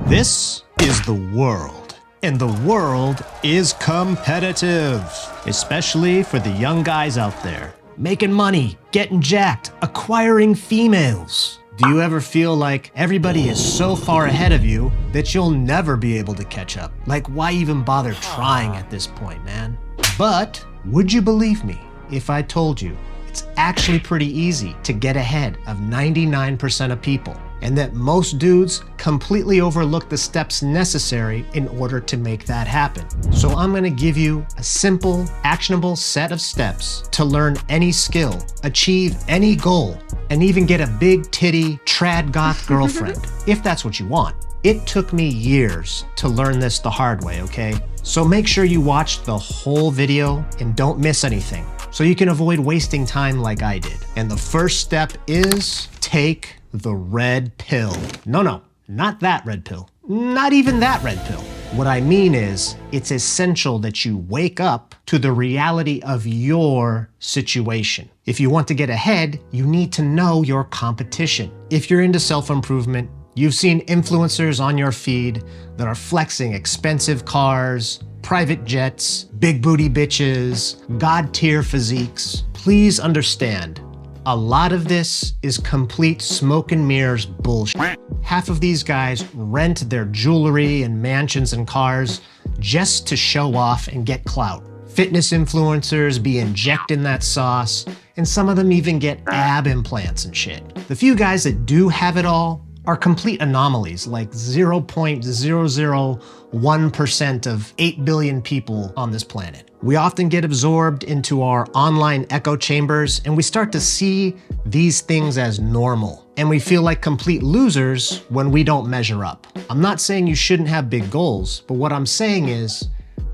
This is the world, and the world is competitive, especially for the young guys out there. Making money, getting jacked, acquiring females. Do you ever feel like everybody is so far ahead of you that you'll never be able to catch up? Like, why even bother trying at this point, man? But would you believe me if I told you it's actually pretty easy to get ahead of 99% of people, and that most dudes completely overlook the steps necessary in order to make that happen? So I'm gonna give you a simple, actionable set of steps to learn any skill, achieve any goal, and even get a big titty trad goth girlfriend, if that's what you want. It took me years to learn this the hard way, okay? So make sure you watch the whole video and don't miss anything, so you can avoid wasting time like I did. And the first step is take the red pill. No, not that red pill. Not even that red pill. What I mean is, it's essential that you wake up to the reality of your situation. If you want to get ahead, you need to know your competition. If you're into self-improvement, you've seen influencers on your feed that are flexing expensive cars, private jets, big booty bitches, god-tier physiques. Please understand, a lot of this is complete smoke and mirrors bullshit. Half of these guys rent their jewelry and mansions and cars just to show off and get clout. Fitness influencers be injecting that sauce, and some of them even get ab implants and shit. The few guys that do have it all are complete anomalies, like 0.001% of 8 billion people on this planet. We often get absorbed into our online echo chambers, and we start to see these things as normal. And we feel like complete losers when we don't measure up. I'm not saying you shouldn't have big goals, but what I'm saying is,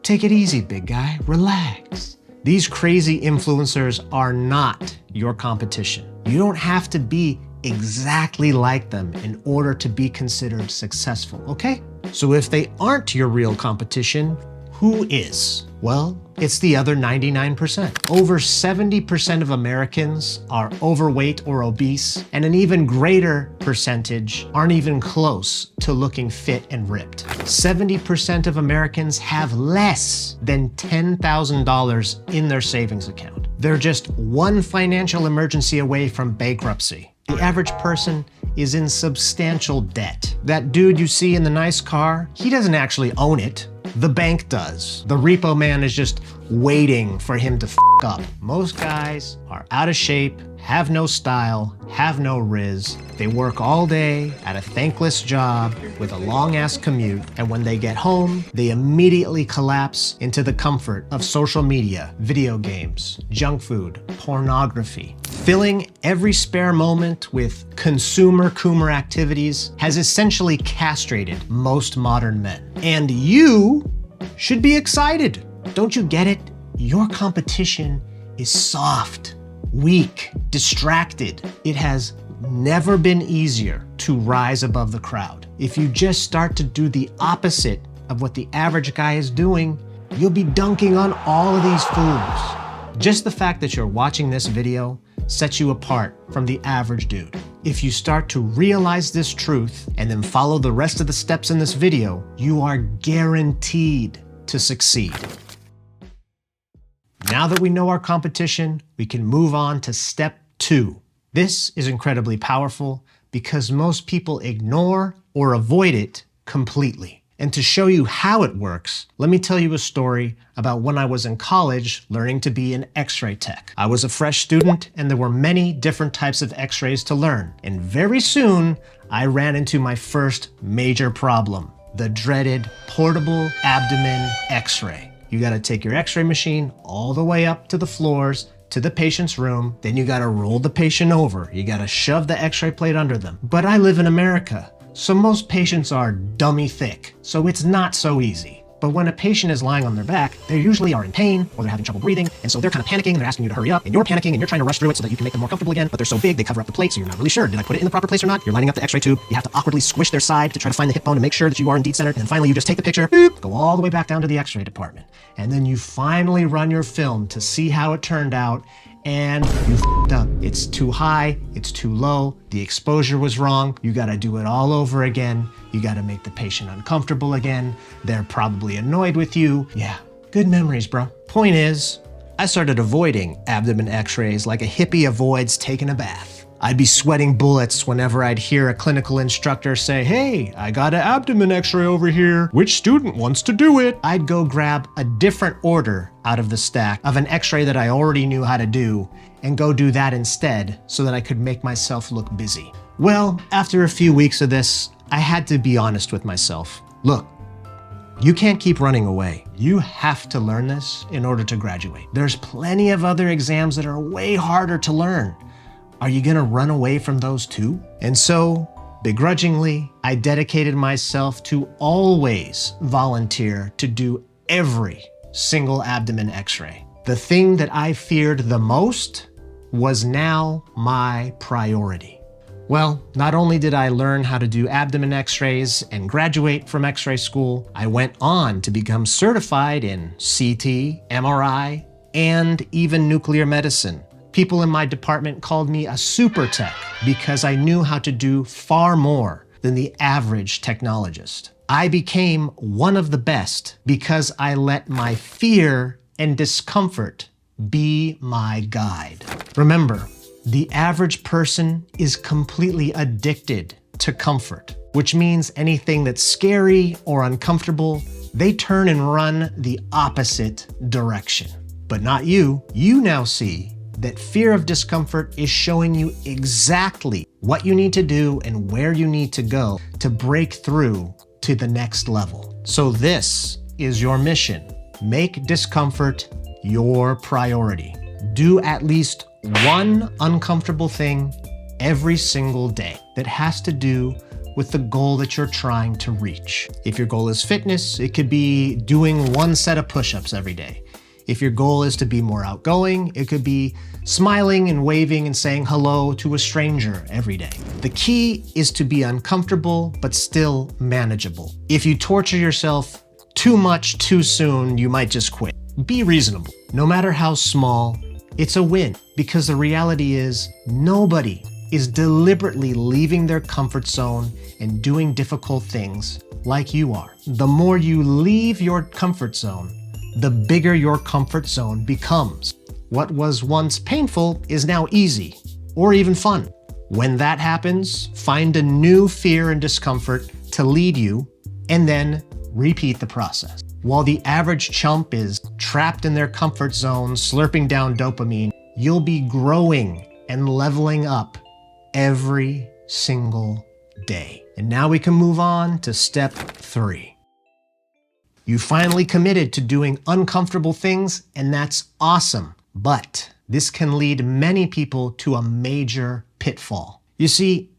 take it easy, big guy, relax. These crazy influencers are not your competition. You don't have to be exactly like them in order to be considered successful, okay? So if they aren't your real competition, who is? Well, it's the other 99%. Over 70% of Americans are overweight or obese, and an even greater percentage aren't even close to looking fit and ripped. 70% of Americans have less than $10,000 in their savings account. They're just one financial emergency away from bankruptcy. The average person is in substantial debt. That dude you see in the nice car, he doesn't actually own it. The bank does. The repo man is just waiting for him to f up. Most guys are out of shape, have no style, have no riz. They work all day at a thankless job with a long-ass commute, and when they get home, they immediately collapse into the comfort of social media, video games, junk food, pornography. Filling every spare moment with consumer-coomer activities has essentially castrated most modern men. And you should be excited. Don't you get it? Your competition is soft, weak, distracted. It has never been easier to rise above the crowd. If you just start to do the opposite of what the average guy is doing, you'll be dunking on all of these fools. Just the fact that you're watching this video sets you apart from the average dude. If you start to realize this truth and then follow the rest of the steps in this video, you are guaranteed to succeed. Now that we know our competition, we can move on to step 2. This is incredibly powerful because most people ignore or avoid it completely. And to show you how it works, let me tell you a story about when I was in college learning to be an X-ray tech. I was a fresh student, and there were many different types of X-rays to learn. And very soon, I ran into my first major problem, the dreaded portable abdomen X-ray. You gotta take your X-ray machine all the way up to the floors, to the patient's room, then you gotta roll the patient over. You gotta shove the X-ray plate under them. But I live in America, so most patients are dummy thick, so it's not so easy. But when a patient is lying on their back, they usually are in pain or they're having trouble breathing, and so they're kind of panicking and they're asking you to hurry up, and you're panicking and you're trying to rush through it so that you can make them more comfortable again, but they're so big they cover up the plate, so you're not really sure. Did I put it in the proper place or not? You're lining up the X-ray tube, you have to awkwardly squish their side to try to find the hip bone to make sure that you are indeed centered, and then finally you just take the picture, boop, go all the way back down to the X-ray department. And then you finally run your film to see how it turned out, and you f***ed up. It's too high, it's too low, the exposure was wrong, you gotta do it all over again. You gotta make the patient uncomfortable again. They're probably annoyed with you. Yeah, good memories, bro. Point is, I started avoiding abdomen x-rays like a hippie avoids taking a bath. I'd be sweating bullets whenever I'd hear a clinical instructor say, "Hey, I got an abdomen x-ray over here. Which student wants to do it?" I'd go grab a different order out of the stack of an x-ray that I already knew how to do and go do that instead so that I could make myself look busy. Well, after a few weeks of this, I had to be honest with myself. Look, you can't keep running away. You have to learn this in order to graduate. There's plenty of other exams that are way harder to learn. Are you gonna run away from those too? And so, begrudgingly, I dedicated myself to always volunteer to do every single abdomen x-ray. The thing that I feared the most was now my priority. Well, not only did I learn how to do abdomen x-rays and graduate from x-ray school, I went on to become certified in CT, MRI, and even nuclear medicine. People in my department called me a super tech because I knew how to do far more than the average technologist. I became one of the best because I let my fear and discomfort be my guide. Remember, the average person is completely addicted to comfort, which means anything that's scary or uncomfortable, they turn and run the opposite direction. But not you. You now see that fear of discomfort is showing you exactly what you need to do and where you need to go to break through to the next level. So this is your mission. Make discomfort your priority. Do at least one uncomfortable thing every single day that has to do with the goal that you're trying to reach. If your goal is fitness, it could be doing one set of push-ups every day. If your goal is to be more outgoing, it could be smiling and waving and saying hello to a stranger every day. The key is to be uncomfortable, but still manageable. If you torture yourself too much too soon, you might just quit. Be reasonable. No matter how small, it's a win, because the reality is nobody is deliberately leaving their comfort zone and doing difficult things like you are. The more you leave your comfort zone, the bigger your comfort zone becomes. What was once painful is now easy, or even fun. When that happens, find a new fear and discomfort to lead you, and then repeat the process. While the average chump is trapped in their comfort zone, slurping down dopamine, you'll be growing and leveling up every single day. And now we can move on to step 3. You finally committed to doing uncomfortable things, and that's awesome. But this can lead many people to a major pitfall. You see,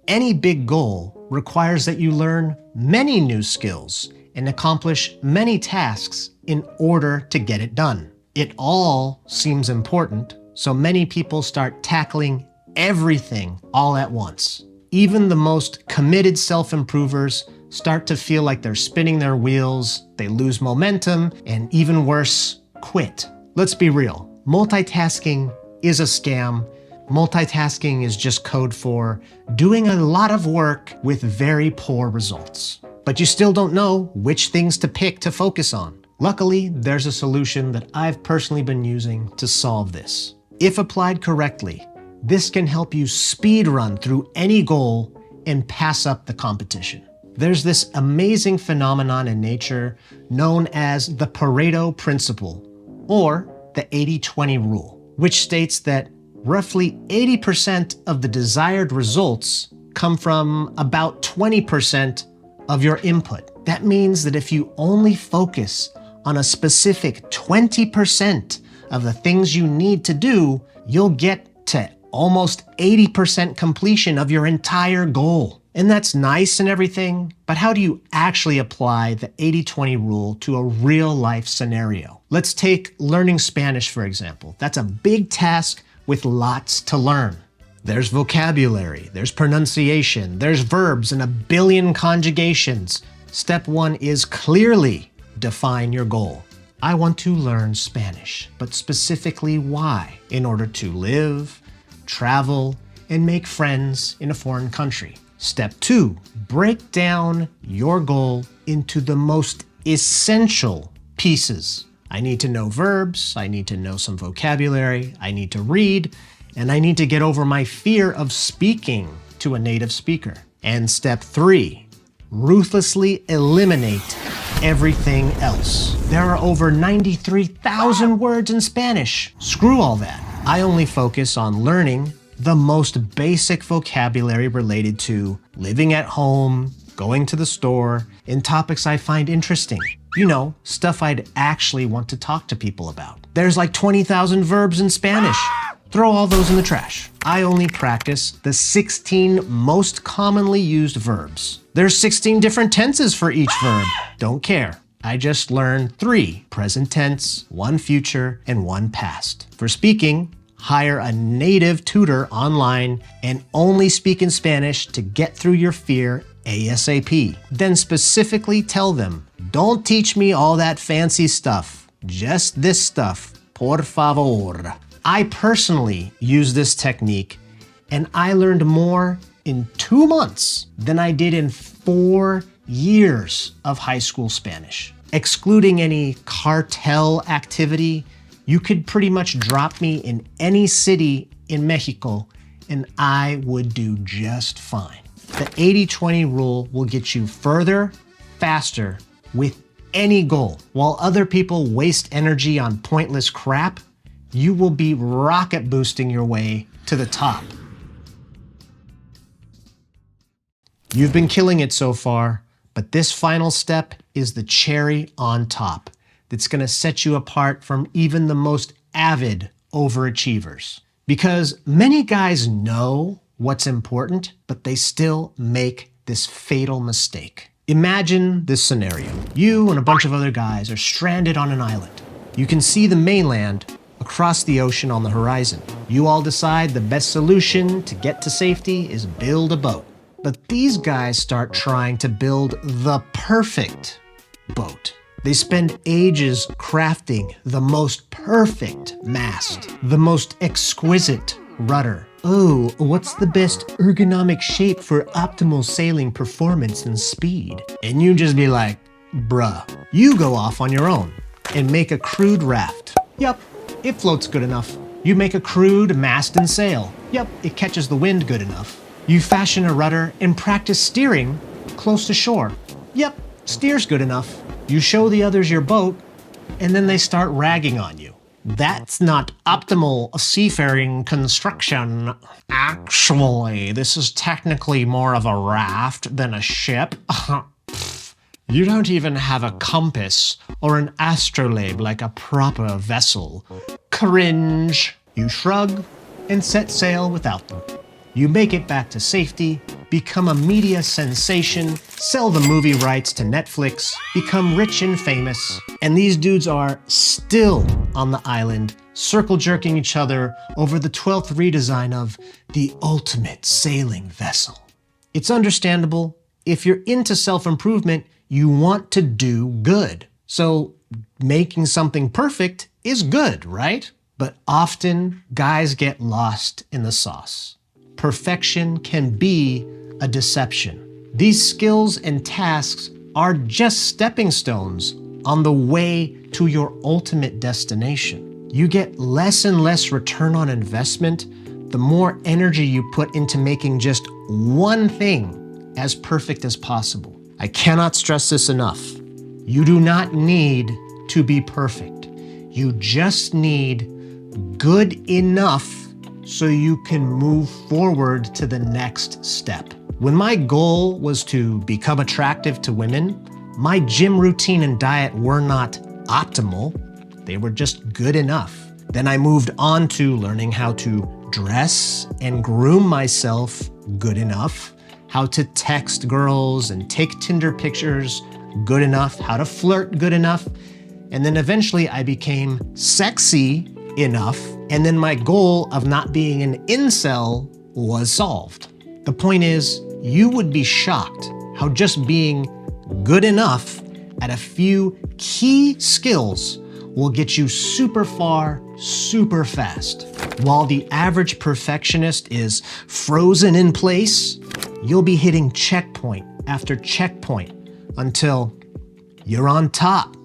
any big goal requires that you learn many new skills and accomplish many tasks in order to get it done. It all seems important, so many people start tackling everything all at once. Even the most committed self-improvers start to feel like they're spinning their wheels, they lose momentum, and even worse, quit. Let's be real. Multitasking is a scam. Multitasking is just code for doing a lot of work with very poor results. But you still don't know which things to pick to focus on. Luckily, there's a solution that I've personally been using to solve this. If applied correctly, this can help you speed run through any goal and pass up the competition. There's this amazing phenomenon in nature known as the Pareto principle, or the 80-20 rule, which states that roughly 80% of the desired results come from about 20% of your input. That means that if you only focus on a specific 20% of the things you need to do, you'll get to almost 80% completion of your entire goal. And that's nice and everything, but how do you actually apply the 80-20 rule to a real life scenario? Let's take learning Spanish, for example. That's a big task with lots to learn. There's vocabulary, there's pronunciation, there's verbs and a billion conjugations. Step 1 is clearly define your goal. I want to learn Spanish, but specifically why? In order to live, travel, and make friends in a foreign country. Step 2, break down your goal into the most essential pieces. I need to know verbs, I need to know some vocabulary, I need to read, and I need to get over my fear of speaking to a native speaker. And step 3, ruthlessly eliminate everything else. There are over 93,000 words in Spanish. Screw all that. I only focus on learning the most basic vocabulary related to living at home, going to the store, and topics I find interesting. You know, stuff I'd actually want to talk to people about. There's like 20,000 verbs in Spanish. Throw all those in the trash. I only practice the 16 most commonly used verbs. There's 16 different tenses for each verb. Don't care. I just learned 3 present tense, 1 future, and 1 past. For speaking, hire a native tutor online and only speak in Spanish to get through your fear ASAP. Then specifically tell them, don't teach me all that fancy stuff, just this stuff, por favor. I personally use this technique and I learned more in 2 months than I did in 4 years of high school Spanish. Excluding any cartel activity, you could pretty much drop me in any city in Mexico and I would do just fine. The 80-20 rule will get you further, faster, with any goal. While other people waste energy on pointless crap, you will be rocket boosting your way to the top. You've been killing it so far, but this final step is the cherry on top that's going to set you apart from even the most avid overachievers. Because many guys know what's important, but they still make this fatal mistake. Imagine this scenario. You and a bunch of other guys are stranded on an island. You can see the mainland across the ocean on the horizon. You all decide the best solution to get to safety is build a boat. But these guys start trying to build the perfect boat. They spend ages crafting the most perfect mast, the most exquisite rudder. Oh, what's the best ergonomic shape for optimal sailing performance and speed? And you just be like, bruh. You go off on your own and make a crude raft. Yep, it floats good enough. You make a crude mast and sail. Yep, it catches the wind good enough. You fashion a rudder and practice steering close to shore. Yep, steers good enough. You show the others your boat, and then they start ragging on you. That's not optimal seafaring construction. Actually, this is technically more of a raft than a ship. You don't even have a compass or an astrolabe like a proper vessel. Cringe. You shrug and set sail without them. You make it back to safety, become a media sensation, sell the movie rights to Netflix, become rich and famous, and these dudes are still on the island, circle jerking each other over the 12th redesign of the ultimate sailing vessel. It's understandable. If you're into self-improvement, you want to do good. So making something perfect is good, right? But often guys get lost in the sauce. Perfection can be a deception. These skills and tasks are just stepping stones on the way to your ultimate destination. You get less and less return on investment the more energy you put into making just one thing as perfect as possible. I cannot stress this enough. You do not need to be perfect. You just need good enough so you can move forward to the next step. When my goal was to become attractive to women, my gym routine and diet were not optimal. They were just good enough. Then I moved on to learning how to dress and groom myself good enough, how to text girls and take Tinder pictures good enough, how to flirt good enough. And then eventually I became sexy enough, and then my goal of not being an incel was solved. The point is, you would be shocked how just being good enough at a few key skills will get you super far, super fast. While the average perfectionist is frozen in place, you'll be hitting checkpoint after checkpoint until you're on top.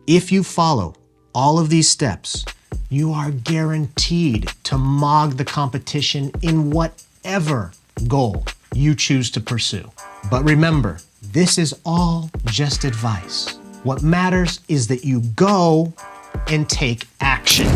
If you follow all of these steps, you are guaranteed to mog the competition in whatever goal you choose to pursue. But remember, this is all just advice. What matters is that you go and take action.